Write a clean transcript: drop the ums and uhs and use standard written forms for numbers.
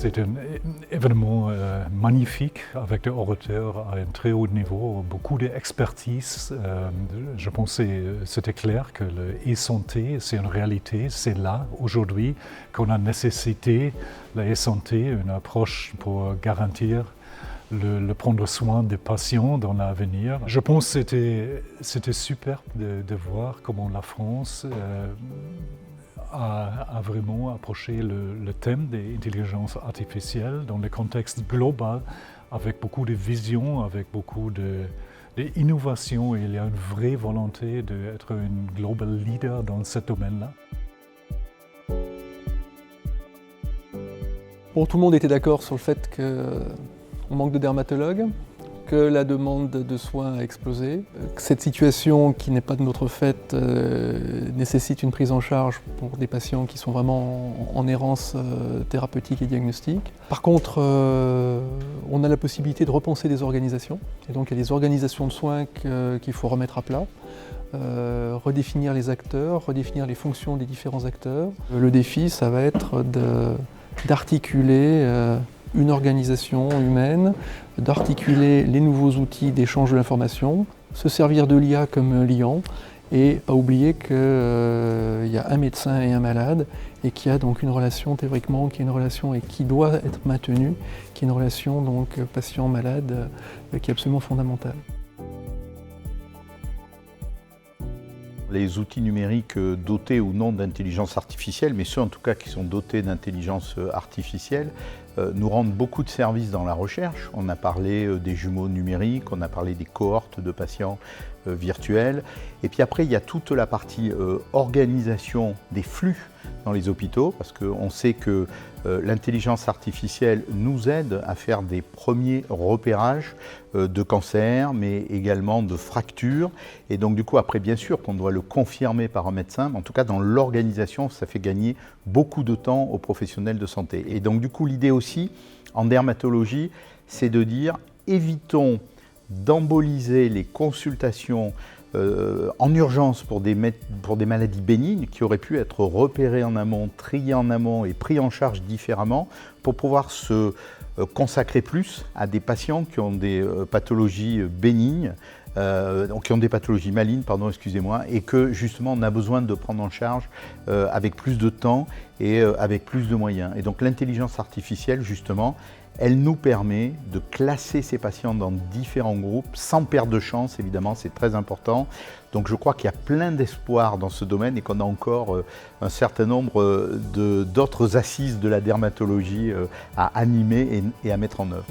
C'est un événement magnifique avec des orateurs à un très haut niveau, beaucoup d'expertise. Je pensais, c'était clair que la e-santé, c'est une réalité, c'est là aujourd'hui qu'on a nécessité la e-santé, une approche pour garantir le prendre soin des patients dans l'avenir. Je pense que c'était super de voir comment la France a vraiment approché le thème des intelligences artificielles dans le contexte global, avec beaucoup de vision, avec beaucoup d'innovation. Il y a une vraie volonté d'être un global leader dans ce domaine-là. Bon, tout le monde était d'accord sur le fait qu'on manque de dermatologues, que la demande de soins a explosé, que cette situation qui n'est pas de notre fait nécessite une prise en charge pour des patients qui sont vraiment en errance thérapeutique et diagnostique. Par contre, on a la possibilité de repenser des organisations, et donc il y a des organisations de soins qu'il faut remettre à plat. Redéfinir les acteurs, redéfinir les fonctions des différents acteurs. Le défi, ça va être d'articuler une organisation humaine, d'articuler les nouveaux outils d'échange de l'information, se servir de l'IA comme liant et pas oublier qu'il y a un médecin et un malade et qu'il y a donc une relation théoriquement qui est une relation et qui doit être maintenue, qui est une relation donc patient-malade qui est absolument fondamentale. Les outils numériques dotés ou non d'intelligence artificielle, mais ceux en tout cas qui sont dotés d'intelligence artificielle, nous rendent beaucoup de services dans la recherche. On a parlé des jumeaux numériques, on a parlé des cohortes de patients virtuels. Et puis après, il y a toute la partie organisation des flux dans les hôpitaux, parce qu'on sait que l'intelligence artificielle nous aide à faire des premiers repérages de cancer, mais également de fractures. Et donc du coup, après, bien sûr qu'on doit le confirmer par un médecin, mais en tout cas dans l'organisation, ça fait gagner beaucoup de temps aux professionnels de santé. Et donc du coup, l'idée aussi, en dermatologie, c'est de dire, évitons d'emboliser les consultations en urgence pour des maladies bénignes qui auraient pu être repérées en amont, triées en amont et pris en charge différemment pour pouvoir se consacrer plus à des patients qui ont des pathologies bénignes, qui ont des pathologies malignes, pardon, excusez-moi, et que justement on a besoin de prendre en charge avec plus de temps et avec plus de moyens. Et donc l'intelligence artificielle, justement, elle nous permet de classer ces patients dans différents groupes sans perdre de chance, évidemment, c'est très important. Donc je crois qu'il y a plein d'espoir dans ce domaine et qu'on a encore un certain nombre d'autres assises de la dermatologie à animer et à mettre en œuvre.